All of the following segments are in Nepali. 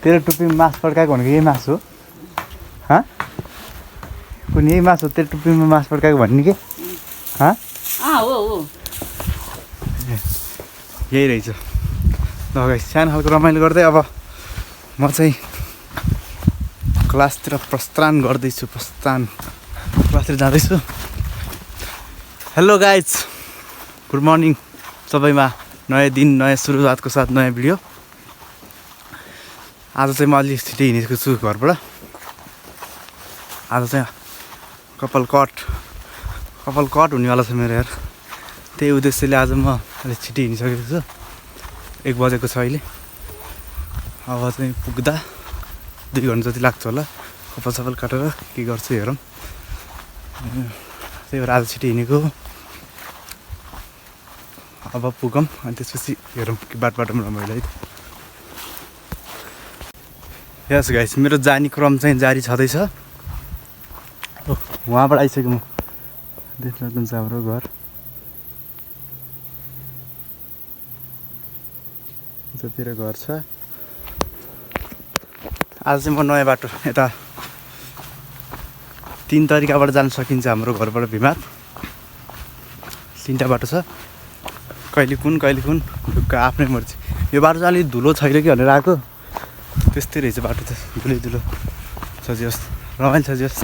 तेरो टुप्पीमा मास पड्काएको भनेको यही मास हो हाँ कुन यही मास हो तेरो टुप्पीमा मास पड्काएको भन्ने के हाँ हो यही रहेछ ल गाइस सानो खालको रमाइलो गर्दै अब म चाहिँ क्लासतिर प्रस्थान गर्दैछु क्लासतिर जाँदैछु हेलो गाइज गुड मर्निङ सबैमा नयाँ दिन नयाँ सुरुवातको साथ नयाँ भिडियो आज चाहिँ म अलि छिटै हिँडेको छु घरबाट आज चाहिँ कपाल कट हुनेवाला छ मेरो यार त्यही उद्देश्यले आज म अलिक छिटै हिँडिसकेको छु 1 बजेको छ अहिले अब चाहिँ पुग्दा 2 घन्टा जति लाग्छ होला कपाल काटेर के गर्छु हेरौँ त्यही भएर आज छिटो हिँडेको अब पुगौँ अनि त्यसपछि हेरौँ कि बाटोमा रमाइलो है यस गाइस मेरो जाने क्रम चाहिँ जारी छँदैछ वहाँबाट आइसक्यो म देख्न कुन छ हाम्रो घर जतिर घर छ आज चाहिँ म नयाँ बाटो यता 3 तरिकाबाट जान सकिन्छ हाम्रो घरबाट भिमाद 3टा बाटो छ कहिले कुन ढुक्क आफ्नै मर्जी यो बाटो चाहिँ अलिक धुलो छैन कि भनेर आएको त्यस्तै रहेछ बाटो त धुलो सजियोस् रमाइलो सजियोस्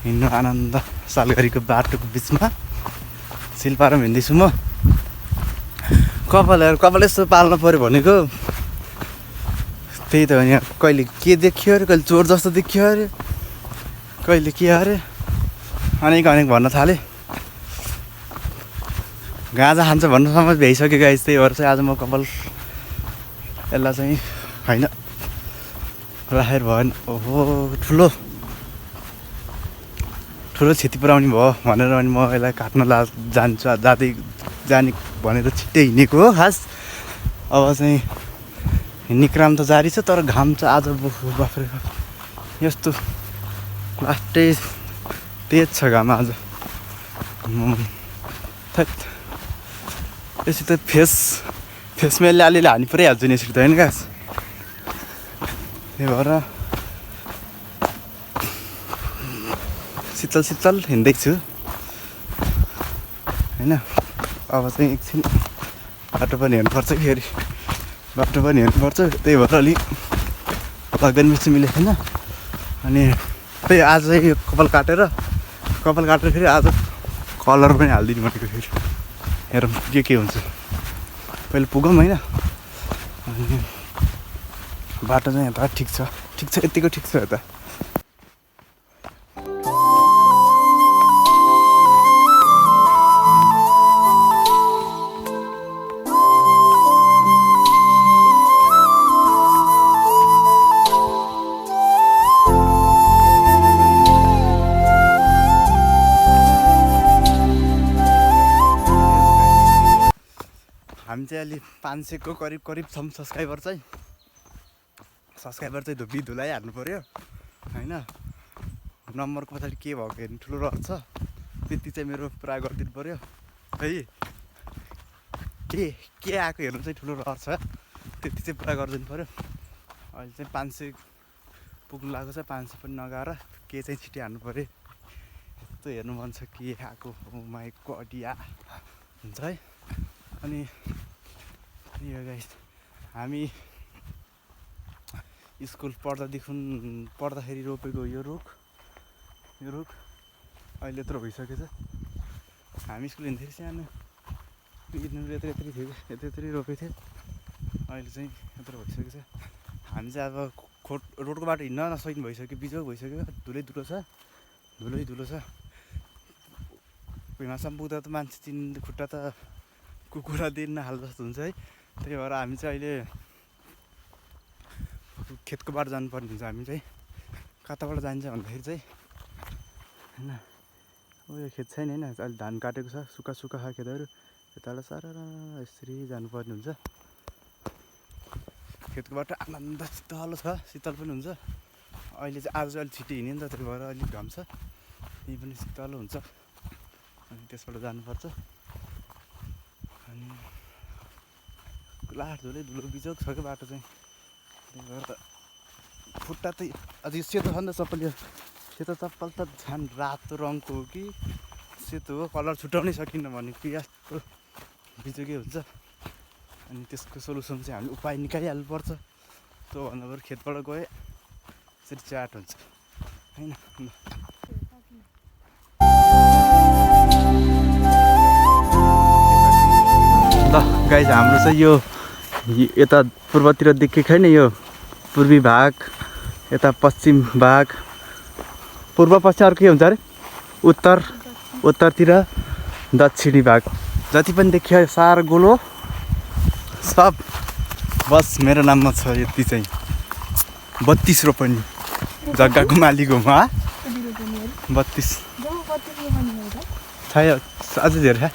हिँड्नु आनन्द सालघरीको बाटोको बिचमा सिलपारमा हिँड्दैछु म कपाल यस्तो पाल्नु पऱ्यो भनेको त्यही त हो यहाँ कहिले के देखियो अरे कहिले चोर जस्तो देखियो अरे कहिले के अरे अनेक भन्न थाले गाँजा खान्छ भन्नुसम्म भ्याइसक्यो गाइस त्यही भएर चाहिँ आज म कपाल यसलाई चाहिँ होइन राखेर भएन ओहो ठुलो क्षति पुऱ्याउने भयो भनेर अनि म यसलाई काट्न जाने भनेर छिट्टै हिँडेको हो खास अब चाहिँ हिँड्ने क्रम त जारी छ तर घाम चाहिँ आज बाफ्रे यस्तो लास्टै तेज छ घाम आज यसरी त फेसमेलले अलिअलि हानी परिहाल्छु नि यसरी त होइन गाइस त्यही भएर शीतल हिँड्दैछु होइन अब चाहिँ एकछिन बाटो पनि हेर्नुपर्छ फेरि त्यही भएर अलिक लगन मिर्ची मिलेको छैन अनि त्यही आज चाहिँ यो कपाल काटेर फेरि आज कलर पनि हालिदिनु भनेको फेरि हेरौँ के हुन्छ पहिले पुगौँ होइन अनि बाटो चाहिँ यता ठिक छ यतिको ठिक छ यता हामी चाहिँ अलि 500 को करिब छौँ सब्सक्राइबर चाहिँ धुपी धुलाई हाल्नु पऱ्यो होइन नम्बरको पछाडि के भएको हेर्नु ठुलो रहर छ त्यति चाहिँ मेरो पुरा गरिदिनु पऱ्यो है के आएको हेर्नु चाहिँ ठुलो रहर छ त्यति चाहिँ पुरा गरिदिनु पऱ्यो अहिले चाहिँ 500 पुग्नु लागेको छ 500 पनि नगाएर के चाहिँ छिटै हाल्नु पऱ्यो यस्तो हेर्नु मन छ के आएको माइ कडिया हुन्छ है अनि यो गाइस हामी स्कुल पढ्दाखेरि रोपेको यो रुख अहिले यत्रो भइसकेछ हामी स्कुल हिँड्दाखेरि सानो यत्रो रोपेको थियो अहिले चाहिँ यत्रो भइसकेको छ हामी चाहिँ अब रोडको बाटो हिँड्न नसकिने भइसक्यो बिजोग भइसक्यो धुलो छ भुइँमासम्म पुग्दा त मान्छे चिन्ने खुट्टा त कुकुरा दिन हाल जस्तो हुन्छ है त्यही भएर हामी चाहिँ अहिले खेतको बाटो जानुपर्ने हुन्छ हामी चाहिँ कताबाट जान्छ भन्दाखेरि चाहिँ होइन यो खेत छैन होइन अहिले धान काटेको छ सुक्खा छ खेतहरू यताबाट सारा यसरी जानुपर्ने हुन्छ खेतको बाटो आनन्द शीतल पनि हुन्छ अहिले चाहिँ आज चाहिँ अलिक छिटो हिँड्यो नि त त्यही भएर अलिक घाम छ यही पनि शीतल हुन्छ अनि त्यसबाट जानुपर्छ अनि लास्ट धुलो बिजोग छ क्या बाटो चाहिँ त्यही भएर त खुट्टा चाहिँ अझ यो सेतो छ नि त चप्पल यो सेतो चप्पल त झन् रातो रङको हो कि सेतो हो कलर छुट्याउनै सकिन्न भनेको यस्तो बिजोकै हुन्छ अनि त्यसको सोल्युसन चाहिँ हामीले उपाय निकालिहाल्नुपर्छ त्यो भन्दा बरु खेतबाट गए यसरी चाट हुन्छ होइन ल गाइस हाम्रो चाहिँ यो यता पूर्वतिर देखेको छैन यो पूर्वी भाग यता पश्चिम भाग पूर्व पश्चिम अर्को के हुन्छ अरे उत्तरतिर दक्षिणी भाग जति पनि देखियो सार गोलो सब बस मेरो नाममा छ यति चाहिँ 32 रोपनी जग्गाको मालिक हो म 32 छ अझ धेरै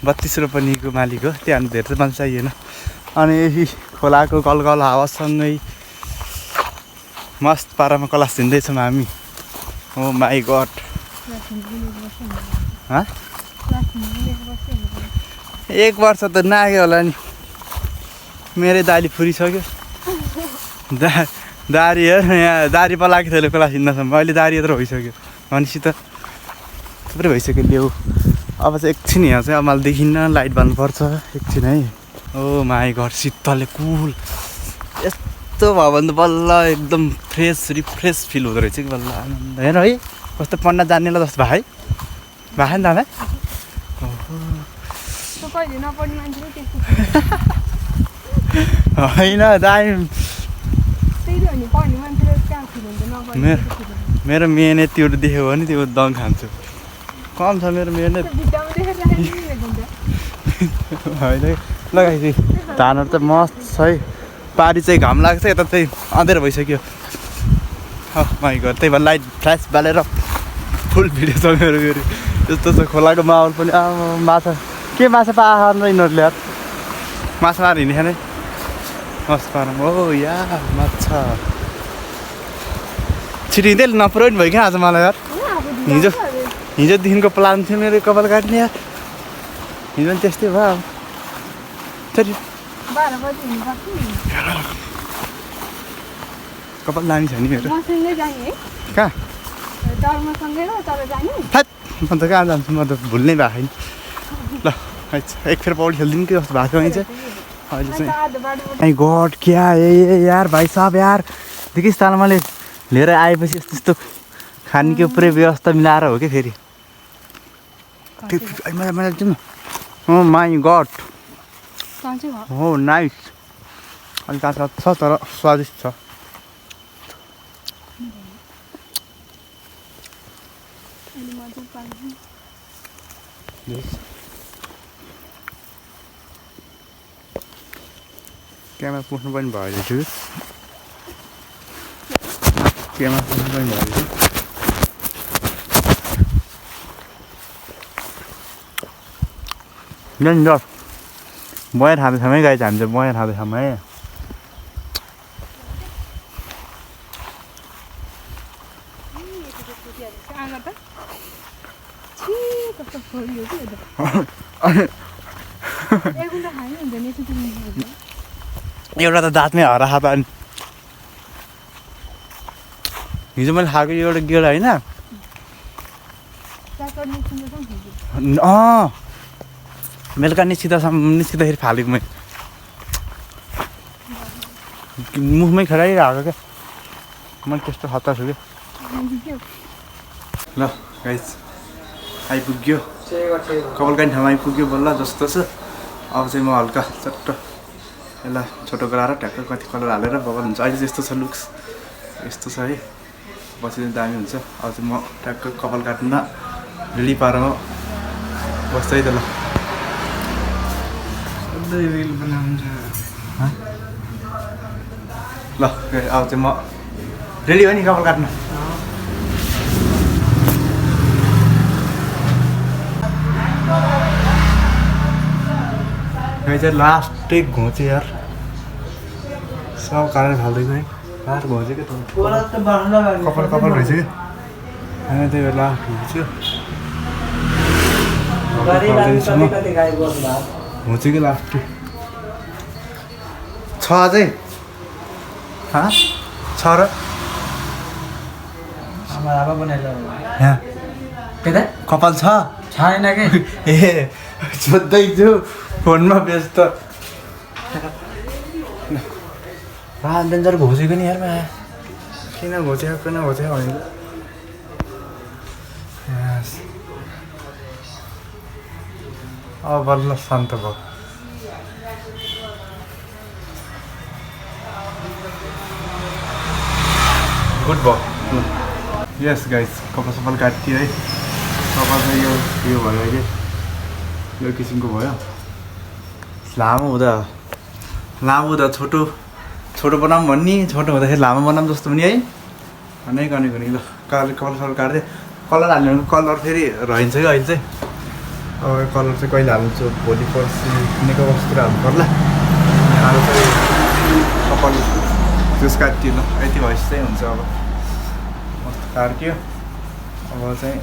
32 रोपनीको मालिक हो त्यहाँ धेरै त मान्छे चाहिएन अनि खोलाको गलगल हावासँगै मस्त पारामा क्लास हिँड्दैछौँ हामी हो माई गड एक वर्ष त नाग्यो होला नि मेरै दाली फुरिसक्यो दारी हेर यहाँ दारी पलाएको थियो क्लास हिँड्दासम्म अहिले दारी यत्रो भइसक्यो भनेपछि त थुप्रै भइसक्यो ल्याउ अब चाहिँ एकछिन यहाँ चाहिँ अब मलाई देखिन्न लाइट बाल्नुपर्छ एकछिन है ओ माई गड शीतलले कुल यस्तो भयो भने त बल्ल एकदम फ्रेस रिफ्रेस फिल हुँदो रहेछ कि बल्ल आनन्द हेर है कस्तो पढ्न जान्नेलाई जस्तो भयो है नि दादा होइन दामी मेरो मेहनत त्यो देख्यो भने त्यो दङ खान्छु कम छ मेरो मेहनत होइन लगाइसि धानहरू त मस्त छ है पारी चाहिँ घाम लाग्छ यता चाहिँ अँधेरो भइसक्यो माइ घर त्यही भएर लाइट फ्ल्यास बालेर फुल भिडियो छ मेरो फेरि यस्तो छ खोलाको माहौल पनि माछा के माछा पाएन यिनीहरूले यार माछा मारेर हिँड्ने खाने मस्त पारम हो या माछा छिटो हिँड्दै नपुऱ्याउ नि भयो क्या आज मलाई यार हिजोदेखिको प्लान थियो मेरो कपाल काट्ने यार हिजो पनि त्यस्तै भयो कपाल लाने छ नि मेरो कहाँ म त कहाँ जान्छु म त भुल्नै भएको छैन ल एक फेर पौडी खेलिदिनु कि जस्तो भएको चाहिँ अहिले चाहिँ गड क्या ए यार भाइ साहब यार देखिस् त मैले लिएर आएपछि यस्तो यस्तो खानेको पुरै व्यवस्था मिलाएर हो कि फेरि मैले जाउँ हो माई गड हो नाइस अलिक काँचो छ तर स्वादिष्ट छ क्यामेरा पुस्नु पनि भयो रहेछ क्यामेरा पुस्नु पनि भयो रहेछ डेन्जर बयर खाँदैछौँ है गाई हामी चाहिँ बयर खाँदैछौँ है एउटा त दाँतमै हरा खाँदा अनि हिजो मैले खाएको एउटा गेडा होइन बेलुका निस्किँदाखेरि फालेको मैले मुखमै खेलाइरहेको क्या मैले त्यस्तो हतार छु क्या ल गाइस आइपुग्यो कपालकानी ठाउँमा आइपुग्यो बल्ल जस्तो छ अब चाहिँ म हल्का चट्ट यसलाई छोटो गराएर ट्याक्क कति कलर हालेर बगल हुन्छ अहिले चाहिँ यस्तो छ लुक्स यस्तो छ है पछि चाहिँ दामी हुन्छ अब चाहिँ म ट्याक्क कपाल काट्न रेडी पारेर बस्छ है त ल रिल बनाउँछ ल अब चाहिँ म रेडी हो नि कपाल काट्न चाहिँ लास्टै घोचे यार सब काटेर फाल्दैछ है लास्ट घोचे क्या कपाल कपाल रहेछ क्या होइन त्यही भएर लास्ट घोच्यो घोच्यो कि लास्ट छ अझै छ र यहाँ कपाल छैन के ए सोध्दैछु फोनमा व्यस्त डेन्जर घोसेको नि यारमा किन घोचेको भनेको अब बल्ल शान्त भयो गुड भयो यस गाइस कपाल सपाल काटियो है कपाल चाहिँ यो भयो अहिले यो किसिमको भयो लामो हुँदा छोटो बनाऊँ भन्ने छोटो हुँदाखेरि लामो बनाऊँ जस्तो पनि है भनेको नि ल कलर काट्दै कलर हाल्ने भने कलर फेरि रहन्छ क्या अहिले चाहिँ अब कलर चाहिँ कहिले हाल्छु भोलि पर्सि निको बस्तिर हाल्नु पर्ला आज चाहिँ कपाल जुस काटियो ल यति भएपछि चाहिँ हुन्छ अब मस्त कार्क्यो अब चाहिँ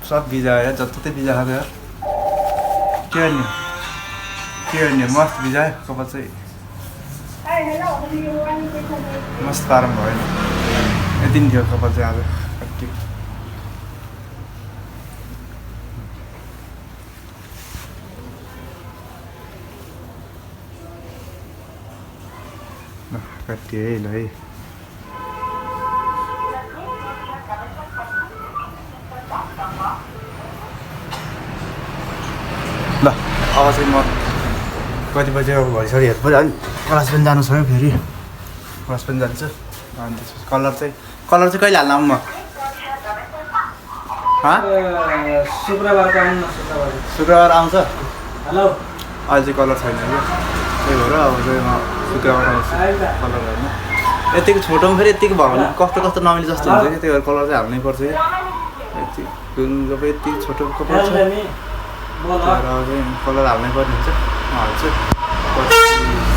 सब भिजायो जति भिजायो के गर्ने मस्त भिजायो कपाल चाहिँ मस्त पारम भयो यति नि थियो कपाल चाहिँ आज काटियो काटियो है ल है ल अब चाहिँ म कति बजी अब भइसक्यो हेर्नु अलिक क्लास पनि जानु छ फेरि क्लास पनि जान्छु अनि त्यसपछि कलर चाहिँ कहिले हाल्नु म शुक्रबार आउँछ हेलो अहिले चाहिँ कलर छैन क्या त्यही भएर अब चाहिँ म शुक्रबार आउँछु कलर हाल्नु यतिको छोटोमा फेरि यतिको भयो भने कस्तो नमिले जस्तो हुन्छ कि त्यही भएर कलर चाहिँ हाल्नै पर्छ यति छोटो कपाल छ कलर हाल्नै पर्ने हुन्छ म हाल्छु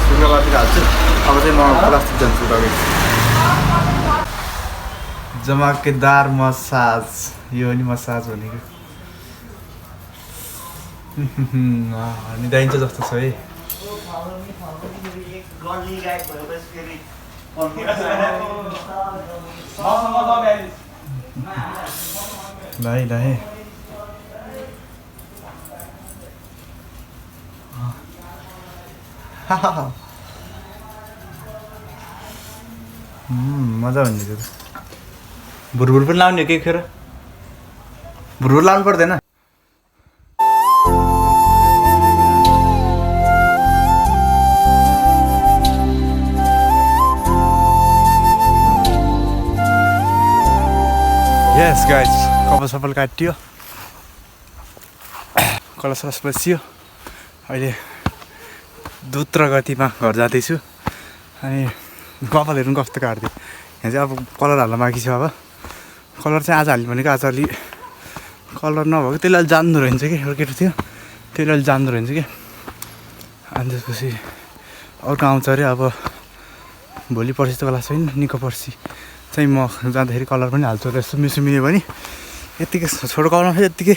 शुक्रबारतिर हाल्छु अब चाहिँ म प्लास्टिक जान्छु तपाईँ जमाकेदार मसाज यो नि मसाज भनेको निदाइन्छ जस्तो छ है ल मजा हुन्छ त्यो भुरभुर पनि लाउने के खेर भुरभुर लाउनु पर्दैन यस गाइस कपाल सपाल काटियो कलर सलस बसियो अहिले द्रुत गतिमा घर जाँदैछु अनि कपाल हेर्नु कस्तो काट्दियो यहाँ चाहिँ अब कलर हाल्न बाँकी छ अब कलर चाहिँ आज हाल्ने भनेको आज अलि कलर नभएको त्यसले अलि जान्दो रहन्छ कि एउटा केटो थियो त्यसले अलि जान्दो रहन्छ कि अनि त्यसपछि अर्को आउँछ अरे अब भोलि पर्सि त क्लास छैन निको पर्सि चाहिँ म जाँदाखेरि कलर पनि हाल्छु र यसो मिल्यो भने यत्तिकै छोटो कलरमा फेरि यत्तिकै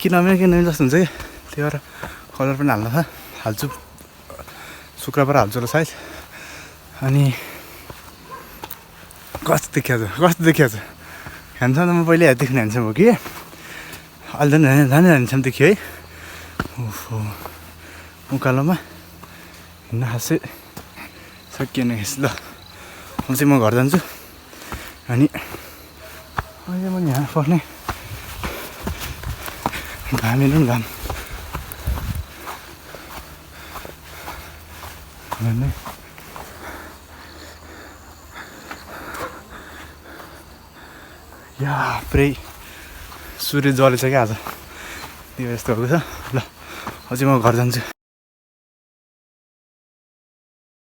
किन जस्तो हुन्छ कि त्यही भएर कलर पनि हाल्छु शुक्रबार हाल्छु होला सायद अनि कस्तो देखिया छ ह्यान्डसम त म पहिल्यै हेर्दैछु ह्यान्डसम हो कि अहिले झन् ह्यान्डसम देखियो है ओहो उकालोमा हिँड्न खासै सकिएन ल अब चाहिँ म घर जान्छु अनि अहिले म यहाँ पर्ने घाम हेर्नु नि घाम भन्ने या पुरै सूर्य जलेछ क्या आज त्यो यस्तो भएको छ ल अझै म घर जान्छु